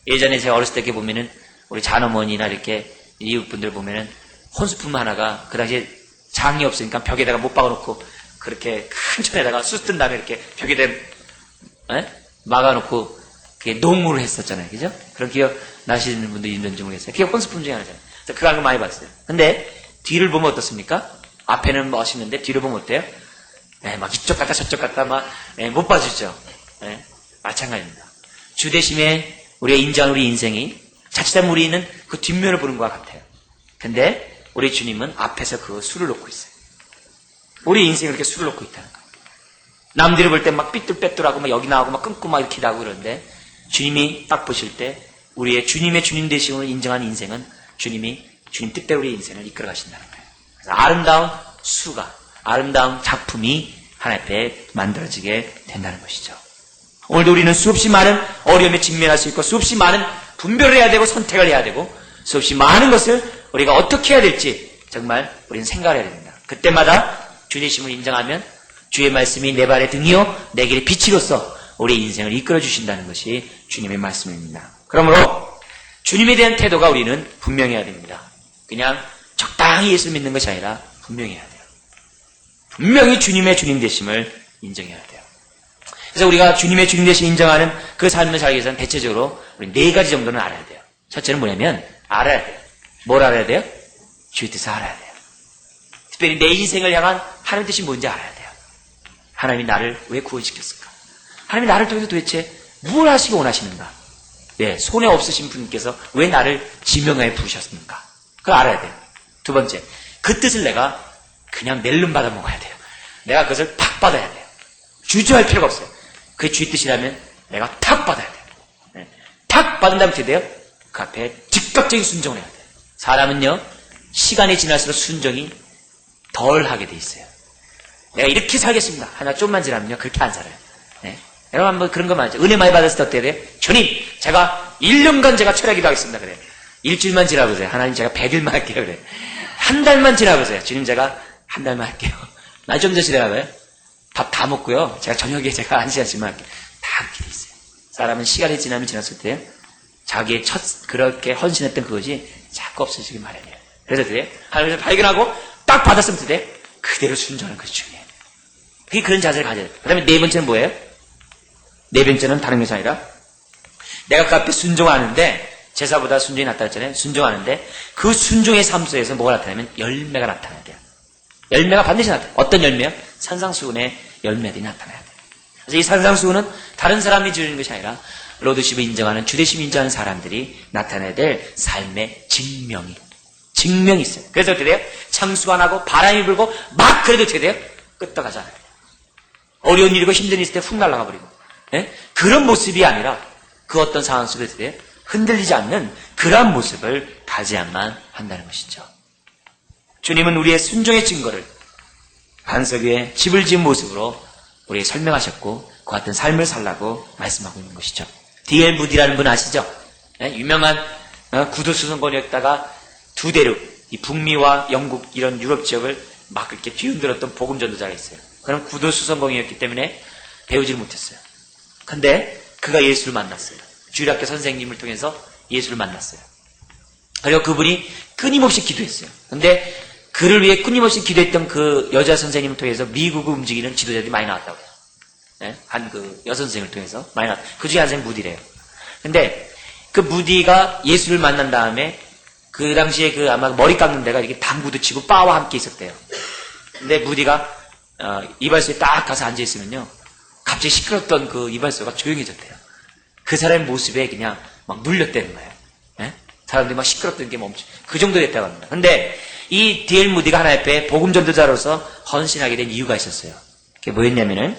예전에 제가 어렸을 때 이렇게 보면은 우리 잔어머니나 이렇게 이웃분들 보면은 혼수품 하나가 그 당시에 장이 없으니까 벽에다가 못 박아놓고 그렇게 큰 천에다가 수 뜬 다음에 이렇게 벽에다 막아놓고 그게 농으로 했었잖아요. 그죠? 그런 기억 나시는 분들 있는지 모르겠어요. 그게 혼수품 중에 하나잖아요. 그래서 그거 많이 봤어요. 근데 뒤를 보면 어떻습니까? 앞에는 멋있는데 뒤를 보면 어때요? 막 이쪽 갔다 저쪽 갔다 못 봐주죠. 마찬가지입니다. 주 대심에 우리가 인정한 우리 인생이 자칫하면 우리는 그 뒷면을 보는 것과 같아요. 근데 우리 주님은 앞에서 그 수를 놓고 있어요. 우리 인생이 그렇게 수를 놓고 있다는 거예요. 남들이 볼 때 막 삐뚤빼뚤하고 막 여기 나오고 막 끊고 막 이렇게 하고 그러는데 주님이 딱 보실 때 우리의 주님의 주님 되심을 인정한 인생은 주님 뜻대로 우리의 인생을 이끌어 가신다는 거예요. 그래서 아름다운 수가, 아름다운 작품이 하나님 앞에 만들어지게 된다는 것이죠. 오늘도 우리는 수없이 많은 어려움에 직면할 수 있고 수없이 많은 분별을 해야 되고 선택을 해야 되고 수없이 많은 것을 우리가 어떻게 해야 될지 정말 우리는 생각을 해야 됩니다. 그때마다 주님심을 인정하면 주의 말씀이 내 발의 등이요 내 길의 빛이로서 우리의 인생을 이끌어 주신다는 것이 주님의 말씀입니다. 그러므로 주님에 대한 태도가 우리는 분명해야 됩니다. 그냥 적당히 예수를 믿는 것이 아니라 분명해야 돼요. 분명히 주님의 주님 되심을 인정해야 돼요. 그래서 우리가 주님의 주님 되심을 인정하는 그 삶을 살기 위해서는 대체적으로 우리 4가지 정도는 알아야 돼요. 첫째는 뭐냐면 알아야 돼요. 뭘 알아야 돼요? 주의 뜻을 알아야 돼요. 특별히 내 인생을 향한 하나님 뜻이 뭔지 알아야 돼요. 하나님이 나를 왜 구원시켰을까? 하나님이 나를 통해서 도대체 무엇을 하시기 원하시는가? 손에 없으신 분께서 왜 나를 지명하에 부르셨습니까? 그걸 알아야 돼요. 두 번째, 그 뜻을 내가 그냥 낼름 받아 먹어야 돼요. 내가 그것을 탁 받아야 돼요. 주저할 필요가 없어요. 그게 주의 뜻이라면 내가 탁 받아야 돼요. 탁 받은 다음에 어떻게 돼요? 그 앞에 즉각적인 순종을 해야 돼요. 사람은요, 시간이 지날수록 순종이 덜 하게 돼 있어요. 내가 이렇게 살겠습니다. 하나 좀만 지나면요, 그렇게 안 살아요. 여러분 한번 그런 거 많죠. 은혜 많이 받았을 때 어때야 돼요? 주님, 제가 1년간 제가 철야 기도하겠습니다. 그래. 일주일만 지나보세요. 하나님 제가 100일만 할게요. 그래. 한 달만 지나보세요. 주님 제가 한 달만 할게요. 날 좀 더 지나가봐요. 밥 다 먹고요. 제가 저녁에 제가 1시간씩만 할게요. 다 그렇게 돼 있어요. 사람은 시간이 지나면 지났을 때 자기의 그렇게 헌신했던 그것이 자꾸 없어지기 마련이에요. 그래서 그래. 하나님을 발견하고 딱 받았으면 돼. 그대로 순종하는 것이 중요해요. 그게 그런 자세를 가져야 돼요. 그 다음에 4번째는 뭐예요? 4번째는 다른 것이 아니라 내가 그 앞에 순종하는데 제사보다 순종이 낫다 했잖아요. 순종하는데 그 순종의 삶 속에서 뭐가 나타나면 열매가 나타나야 돼요. 열매가 반드시 나타나요. 어떤 열매요? 산상수훈의 열매들이 나타나야 돼요. 그래서 이 산상수훈은 다른 사람이 주는 것이 아니라 로드십을 인정하는, 주대심을 인정하는 사람들이 나타내야 될 삶의 증명이 있어요. 그래서 어떻게 돼요? 창수가 나고 바람이 불고 막 그래도 어떻게 돼요? 끄떡하잖아요. 어려운 일이고 힘든 일 있을 때 훅 날아가 버리고. 예? 그런 모습이 아니라 그 어떤 상황 속에서 어떻게 돼요? 흔들리지 않는 그러한 모습을 가져야만 한다는 것이죠. 주님은 우리의 순종의 증거를 반석 위에 집을 지은 모습으로 우리에게 설명하셨고 그 같은 삶을 살라고 말씀하고 있는 것이죠. D.L. 무디라는 분 아시죠? 네? 유명한 구두수송권이었다가 두 대륙, 이 북미와 영국 이런 유럽 지역을 막 이렇게 뒤흔들었던 복음 전도자가 있어요. 그런 구두수송공이었기 때문에 배우지를 못했어요. 근데 그가 예수를 만났어요. 주일학교 선생님을 통해서 예수를 만났어요. 그리고 그분이 끊임없이 기도했어요. 근데 그를 위해 끊임없이 기도했던 그 여자 선생님을 통해서 미국을 움직이는 지도자들이 많이 나왔다고 해요. 네? 한 그 여선생을 통해서 많이 나왔. 그 중에 한 사람이 무디래요. 근데 그 무디가 예수를 만난 다음에 그 당시에 그 아마 머리 깎는 데가 이렇게 당구도 치고 바와 함께 있었대요. 근데 무디가 이발소에 딱 가서 앉아 있으면요, 갑자기 시끄럽던 그 이발소가 조용해졌대요. 그 사람의 모습에 그냥 막 눌렸다는 거예요. 네? 사람들이 막 시끄럽던 게 멈춰. 그 정도 됐다고 합니다. 근데 이 D.L. 무디가 하나님 앞에 복음 전도자로서 헌신하게 된 이유가 있었어요. 그게 뭐였냐면은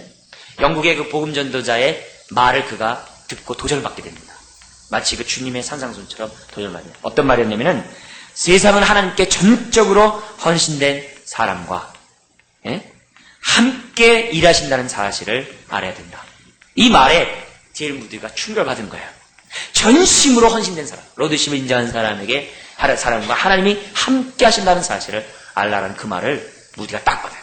영국의 그 복음 전도자의 말을 그가 듣고 도전을 받게 됩니다. 마치 그 주님의 산상순처럼 도전을 받아요. 어떤 말이었냐면은 세상은 하나님께 전적으로 헌신된 사람과 함께 일하신다는 사실을 알아야 된다. 이 말에 D.L. 무디가 충격을 받은 거예요. 전심으로 헌신된 사람, 로드십을 인정한 사람에게 사람과 하나님이 함께 하신다는 사실을 알라는 그 말을 무디가 딱 받아요.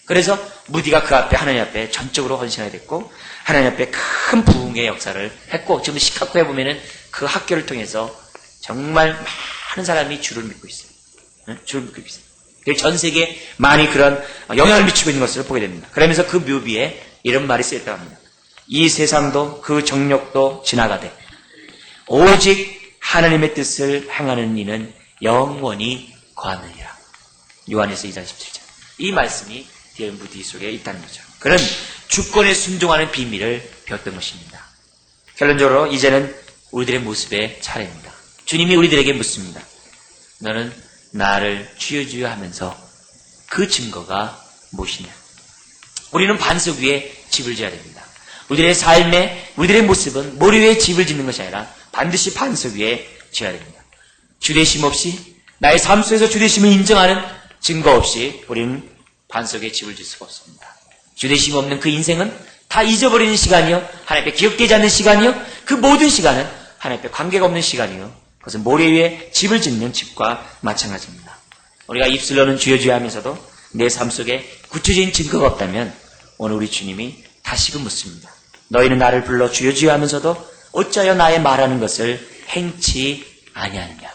그래서 무디가 그 앞에 하나님 앞에 전적으로 헌신하게 됐고 하나님 앞에 큰 부흥의 역사를 했고 지금 시카고에 보면은 그 학교를 통해서 정말 많은 사람이 주를 믿고 있어요. 주를 믿고 있어요. 전 세계에 많이 그런 영향을 미치고 있는 것을 보게 됩니다. 그러면서 그 묘비에 이런 말이 쓰였다고 합니다. 이 세상도 그 정력도 지나가되 오직 하나님의 뜻을 행하는 이는 영원히 거하느니라. 요한에서 2장 17절. 이 말씀이 D.L. 무디 속에 있다는 거죠. 그런 주권에 순종하는 비밀을 배웠던 것입니다. 결론적으로 이제는 우리들의 모습의 차례입니다. 주님이 우리들에게 묻습니다. 너는 나를 주여 주여 하면서 그 증거가 무엇이냐? 우리는 반석 위에 집을 지어야 됩니다. 우리들의 삶에 우리들의 모습은 모래 위에 집을 짓는 것이 아니라 반드시 반석 위에 지어야 됩니다. 주대심 없이 나의 삶 속에서 주대심을 인정하는 증거 없이 우리는 반석에 집을 질 수가 없습니다. 주대심 없는 그 인생은 다 잊어버리는 시간이요, 하나님 앞에 기억되지 않는 시간이요, 그 모든 시간은 하나님 앞에 관계가 없는 시간이요, 그것은 모래 위에 집을 짓는 집과 마찬가지입니다. 우리가 입술로는 주여 주여 하면서도 내 삶 속에 구체적인 증거가 없다면 오늘 우리 주님이 다시금 묻습니다. 너희는 나를 불러 주여 주여 하면서도 어찌하여 나의 말하는 것을 행치 아니하느냐?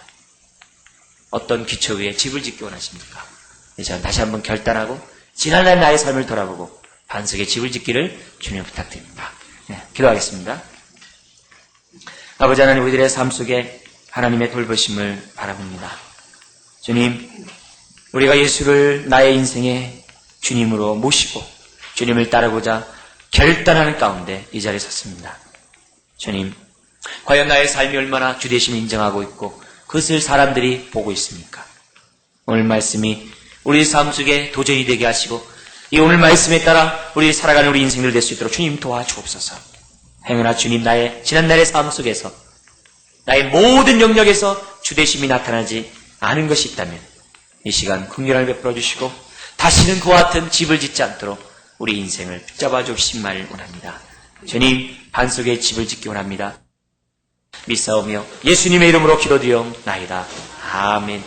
어떤 기초 위에 집을 짓기 원하십니까? 저는 다시 한번 결단하고 지난날 나의 삶을 돌아보고 반석에 집을 짓기를 주님 부탁드립니다. 기도하겠습니다. 아버지 하나님, 우리들의 삶 속에 하나님의 돌보심을 바라봅니다. 주님, 우리가 예수를 나의 인생의 주님으로 모시고 주님을 따르고자 결단하는 가운데 이 자리에 섰습니다. 주님, 과연 나의 삶이 얼마나 주되심을 인정하고 있고 그것을 사람들이 보고 있습니까? 오늘 말씀이 우리 삶 속에 도전이 되게 하시고 이 오늘 말씀에 따라 우리 살아가는 우리 인생들 될 수 있도록 주님 도와주옵소서. 행여나 주님, 나의 지난날의 삶 속에서 나의 모든 영역에서 주되심이 나타나지 않은 것이 있다면 이 시간 긍휼을 베풀어 주시고 다시는 그와 같은 집을 짓지 않도록 우리 인생을 붙잡아 주시기를 원합니다. 주님, 반석에 집을 짓기 원합니다. 믿사오며 예수님의 이름으로 기도드리옵나이다. 아멘.